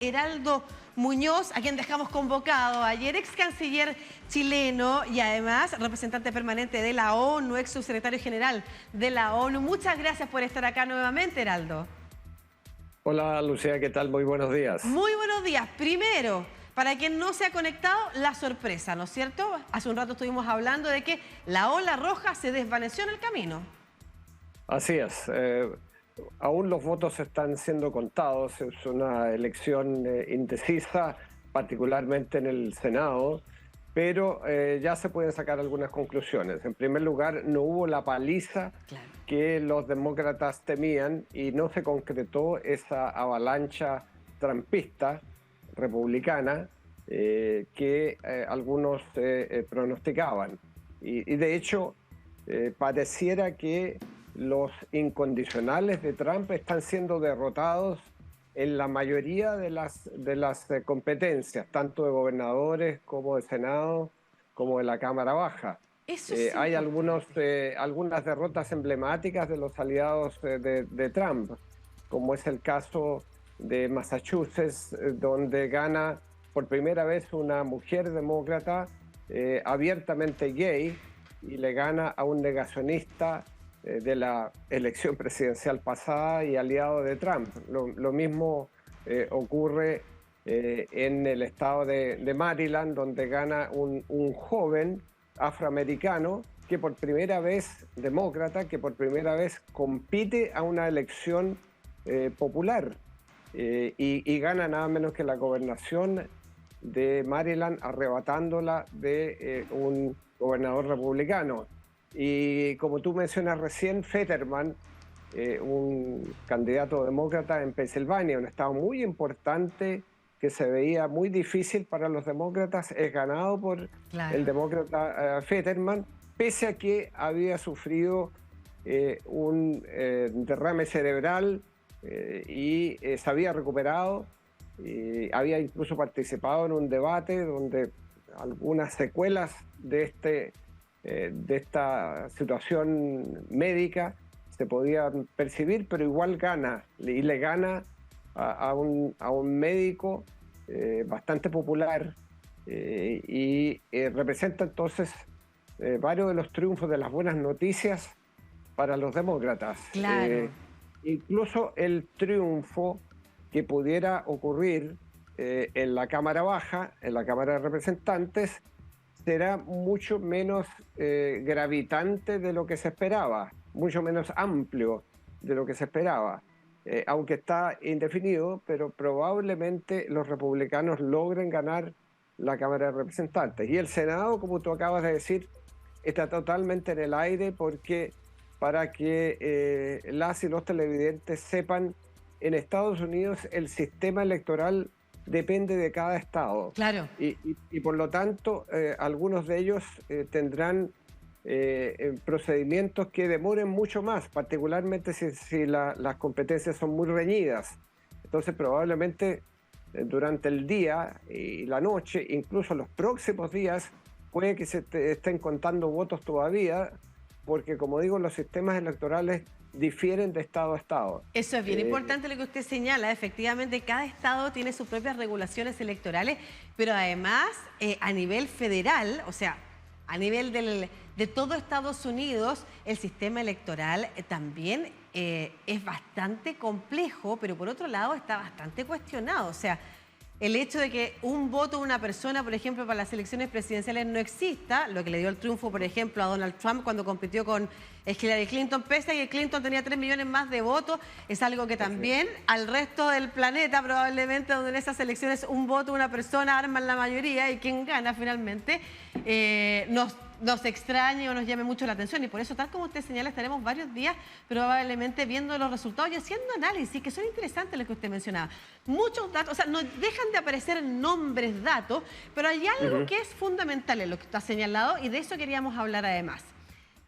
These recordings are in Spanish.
Heraldo Muñoz, a quien dejamos convocado ayer, ex canciller chileno y además representante permanente de la ONU, ex subsecretario general de la ONU. Muchas gracias por estar acá nuevamente, Heraldo. Hola Lucía, ¿qué tal? Muy buenos días. Muy buenos días. Primero, para quien no se ha conectado, la sorpresa, ¿no es cierto? Hace un rato estuvimos hablando de que la ola roja se desvaneció en el camino. Así es. Aún los votos están siendo contados. Es una elección indecisa, particularmente en el Senado, pero ya se pueden sacar algunas conclusiones. En primer lugar, no hubo la paliza que los demócratas temían y no se concretó esa avalancha trumpista republicana que algunos pronosticaban. Y de hecho, pareciera que los incondicionales de Trump están siendo derrotados en la mayoría de las competencias, tanto de gobernadores como de Senado, como de la Cámara Baja. Eso sí. Hay algunas derrotas emblemáticas de los aliados de Trump, como es el caso de Massachusetts, donde gana por primera vez una mujer demócrata abiertamente gay y le gana a un negacionista de la elección presidencial pasada y aliado de Trump. Lo mismo ocurre en el estado de Maryland, donde gana un joven afroamericano que por primera vez, demócrata, que por primera vez compite a una elección popular y gana nada menos que la gobernación de Maryland, arrebatándola de un gobernador republicano. Y como tú mencionas recién, Fetterman, un candidato demócrata en Pensilvania, un estado muy importante que se veía muy difícil para los demócratas, es ganado por el demócrata Fetterman, pese a que había sufrido un derrame cerebral y se había recuperado. Y había incluso participado en un debate donde algunas secuelas de esta situación médica se podían percibir, pero igual gana, y le gana a un médico bastante popular y representa entonces varios de los triunfos de las buenas noticias para los demócratas. Incluso el triunfo que pudiera ocurrir en la Cámara Baja, en la Cámara de Representantes, será mucho menos gravitante de lo que se esperaba, mucho menos amplio de lo que se esperaba, aunque está indefinido, pero probablemente los republicanos logren ganar la Cámara de Representantes. Y el Senado, como tú acabas de decir, está totalmente en el aire porque para que las y los televidentes sepan, en Estados Unidos el sistema electoral depende de cada estado. Y por lo tanto, algunos de ellos tendrán procedimientos que demoren mucho más, particularmente si las competencias son muy reñidas. Entonces, probablemente durante el día y la noche, incluso los próximos días, puede que se estén contando votos todavía, porque como digo, los sistemas electorales difieren de estado a estado. Eso es bien importante lo que usted señala. Efectivamente, cada estado tiene sus propias regulaciones electorales, pero además a nivel federal, o sea, a nivel de todo Estados Unidos, el sistema electoral también es bastante complejo, pero por otro lado está bastante cuestionado. O sea, el hecho de que un voto de una persona, por ejemplo, para las elecciones presidenciales no exista, lo que le dio el triunfo, por ejemplo, a Donald Trump cuando compitió con Hillary Clinton, pese a que Clinton tenía 3 millones más de votos, es algo que también al resto del planeta, probablemente, donde en esas elecciones un voto de una persona arma la mayoría y quien gana finalmente, nos extrañe o nos llame mucho la atención. Y por eso, tal como usted señala, estaremos varios días probablemente viendo los resultados y haciendo análisis, que son interesantes los que usted mencionaba. Muchos datos, o sea, no dejan de aparecer nombres, datos, pero hay algo que es fundamental en lo que está señalado y de eso queríamos hablar además.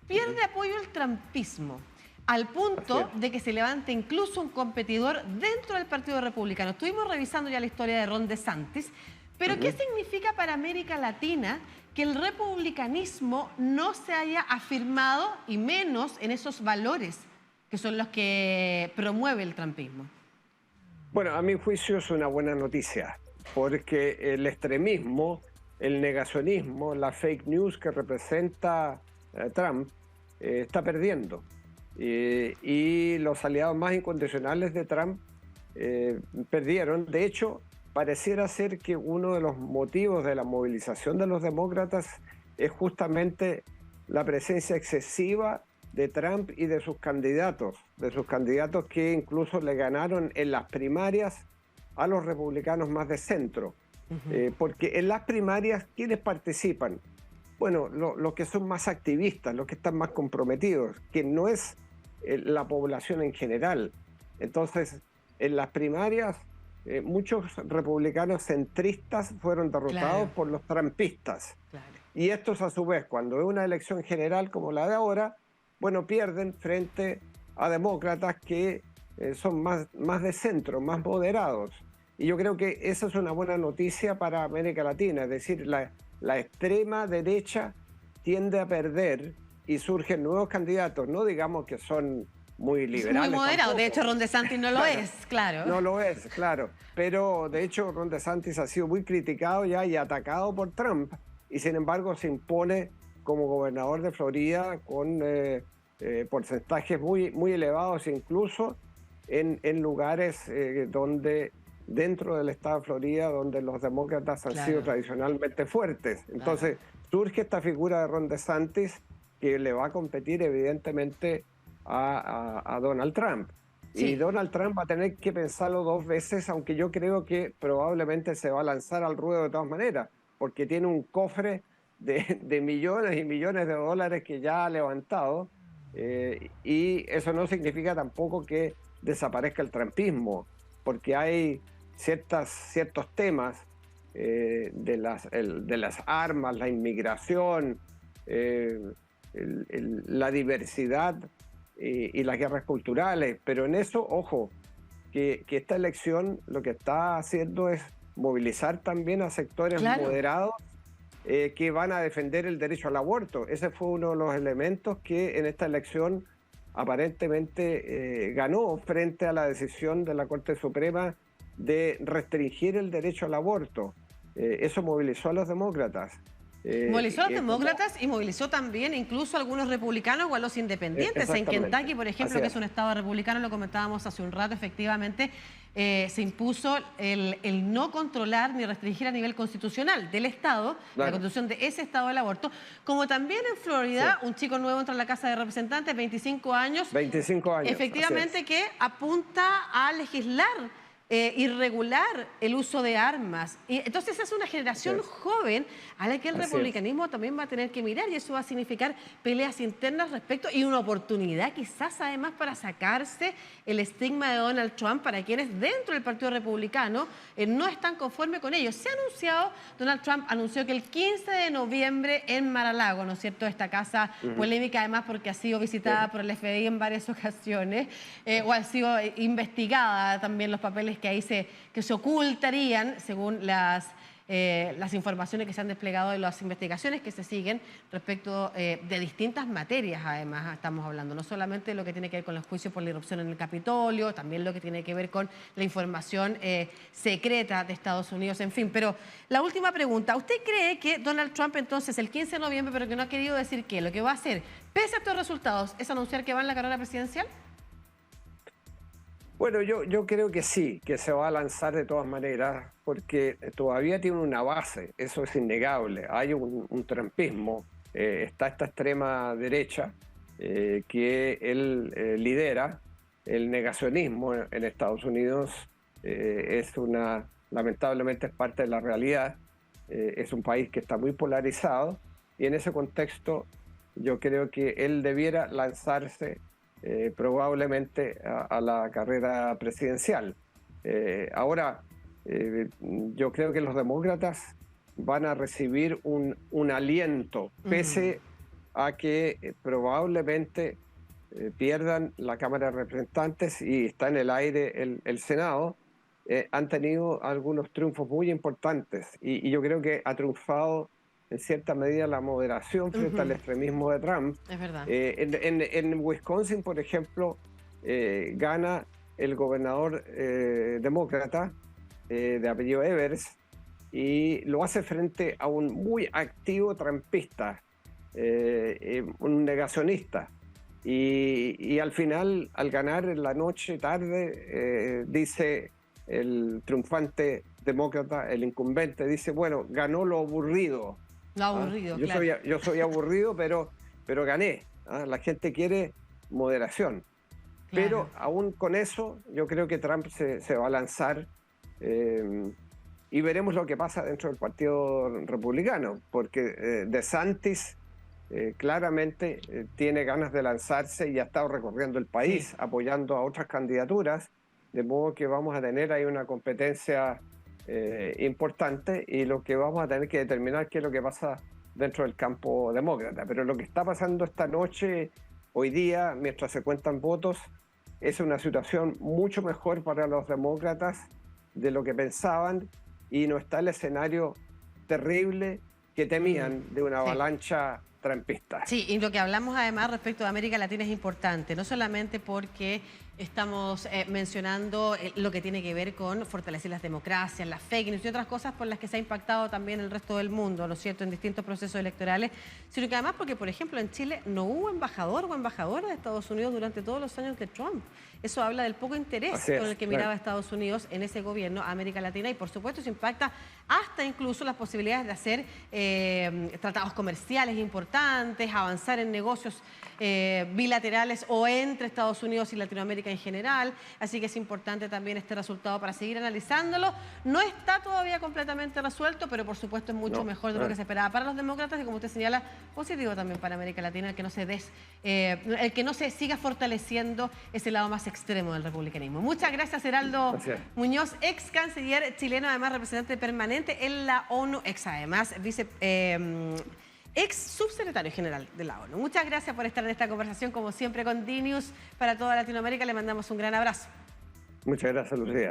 Pierde apoyo el trumpismo, al punto de que se levante incluso un competidor dentro del Partido Republicano. Estuvimos revisando ya la historia de Ron DeSantis, pero ¿qué significa para América Latina que el republicanismo no se haya afirmado, y menos en esos valores que son los que promueve el trumpismo? Bueno, a mi juicio es una buena noticia, porque el extremismo, el negacionismo, la fake news que representa Trump está perdiendo. Y los aliados más incondicionales de Trump perdieron. De hecho, pareciera ser que uno de los motivos de la movilización de los demócratas es justamente la presencia excesiva de Trump y de sus candidatos que incluso le ganaron en las primarias a los republicanos más de centro. Porque en las primarias, ¿quiénes participan? Bueno, los que son más activistas, los que están más comprometidos, que no es la población en general. Entonces, en las primarias, muchos republicanos centristas fueron derrotados por los trumpistas. Y estos, a su vez, cuando es una elección general como la de ahora, bueno, pierden frente a demócratas que son más de centro, más moderados. Y yo creo que esa es una buena noticia para América Latina, es decir, la extrema derecha tiende a perder y surgen nuevos candidatos, no digamos que son muy liberales. Muy moderado, tampoco. de hecho Ron DeSantis no lo es, claro. No lo es, claro. Pero de hecho Ron DeSantis ha sido muy criticado ya y atacado por Trump, y sin embargo se impone como gobernador de Florida con porcentajes muy elevados, incluso en lugares donde dentro del estado de Florida, donde los demócratas han sido tradicionalmente fuertes. Entonces surge esta figura de Ron DeSantis que le va a competir evidentemente a Donald Trump. Sí. Y Donald Trump va a tener que pensarlo dos veces, aunque yo creo que probablemente se va a lanzar al ruedo de todas maneras, porque tiene un cofre de millones y millones de dólares que ya ha levantado, y eso no significa tampoco que desaparezca el trumpismo, porque hay ciertos temas de las armas, la inmigración, la diversidad y las guerras culturales, pero en eso, ojo, que esta elección lo que está haciendo es movilizar también a sectores moderados que van a defender el derecho al aborto. Ese fue uno de los elementos que en esta elección aparentemente ganó frente a la decisión de la Corte Suprema de restringir el derecho al aborto. Eso movilizó a los demócratas. Movilizó a los demócratas y movilizó también incluso a algunos republicanos o a los independientes. En Kentucky, por ejemplo, que es un estado republicano, lo comentábamos hace un rato, efectivamente, se impuso el no controlar ni restringir a nivel constitucional del estado, la constitución de ese estado del aborto, como también en Florida, un chico nuevo entra a la Casa de Representantes, 25 años. 25 años. Efectivamente, que apunta a legislar y regular el uso de armas. Y entonces es una generación joven a la que el republicanismo también va a tener que mirar, y eso va a significar peleas internas respecto y una oportunidad quizás además para sacarse el estigma de Donald Trump para quienes dentro del Partido Republicano no están conformes con ello. Se ha anunciado, Donald Trump anunció que el 15 de noviembre en Mar-a-Lago, ¿no es cierto?, esta casa polémica además porque ha sido visitada por el FBI en varias ocasiones, o ha sido investigada también los papeles que ahí se ocultarían según las informaciones que se han desplegado y las investigaciones que se siguen respecto de distintas materias. Además estamos hablando no solamente de lo que tiene que ver con los juicios por la irrupción en el Capitolio, también lo que tiene que ver con la información secreta de Estados Unidos, en fin. Pero la última pregunta, ¿usted cree que Donald Trump entonces el 15 de noviembre, pero que no ha querido decir qué, lo que va a hacer, pese a estos resultados, es anunciar que va en la carrera presidencial? Bueno, yo creo que sí, que se va a lanzar de todas maneras, porque todavía tiene una base, eso es innegable. Hay un trumpismo, está esta extrema derecha que él lidera, el negacionismo en Estados Unidos lamentablemente es parte de la realidad, es un país que está muy polarizado, y en ese contexto yo creo que él debiera lanzarse probablemente a la carrera presidencial. Ahora, yo creo que los demócratas van a recibir un aliento, pese a que probablemente pierdan la Cámara de Representantes y está en el aire el Senado. Han tenido algunos triunfos muy importantes y yo creo que ha triunfado en cierta medida la moderación frente al extremismo de Trump. Es verdad. En Wisconsin, por ejemplo, gana el gobernador demócrata de apellido Evers, y lo hace frente a un muy activo trampista, un negacionista. Y al final, al ganar en la noche, tarde, dice el triunfante demócrata, el incumbente, dice, bueno, ganó lo aburrido. Lo aburrido, Yo, claro. yo soy aburrido, pero gané. La gente quiere moderación. Claro. Pero aún con eso, yo creo que Trump se va a lanzar y veremos lo que pasa dentro del Partido Republicano, porque DeSantis claramente tiene ganas de lanzarse y ha estado recorriendo el país, Sí, apoyando a otras candidaturas, de modo que vamos a tener ahí una competencia importante, y lo que vamos a tener que determinar qué es lo que pasa dentro del campo demócrata. Pero lo que está pasando esta noche, hoy día, mientras se cuentan votos, es una situación mucho mejor para los demócratas de lo que pensaban, y no está el escenario terrible que temían de una sí. avalancha trampista. Sí, y lo que hablamos además respecto de América Latina es importante, no solamente porque estamos mencionando lo que tiene que ver con fortalecer las democracias, las fake news y otras cosas por las que se ha impactado también el resto del mundo, ¿no es cierto?, en distintos procesos electorales, sino que además porque, por ejemplo, en Chile no hubo embajador o embajadora de Estados Unidos durante todos los años de Trump. Eso habla del poco interés con el que miraba Estados Unidos en ese gobierno a América Latina, y por supuesto eso impacta hasta incluso las posibilidades de hacer tratados comerciales importantes, avanzar en negocios bilaterales o entre Estados Unidos y Latinoamérica en general. Así que es importante también este resultado para seguir analizándolo. No está todavía completamente resuelto, pero por supuesto es mucho mejor de lo que se esperaba para los demócratas, y como usted señala, positivo también para América Latina, el que no se siga fortaleciendo ese lado más extremo del republicanismo. Muchas gracias, Heraldo Muñoz, ex canciller chileno, además representante permanente en la ONU, además ex subsecretario general de la ONU. Muchas gracias por estar en esta conversación, como siempre, con DNews para toda Latinoamérica. Le mandamos un gran abrazo. Muchas gracias, Lucía.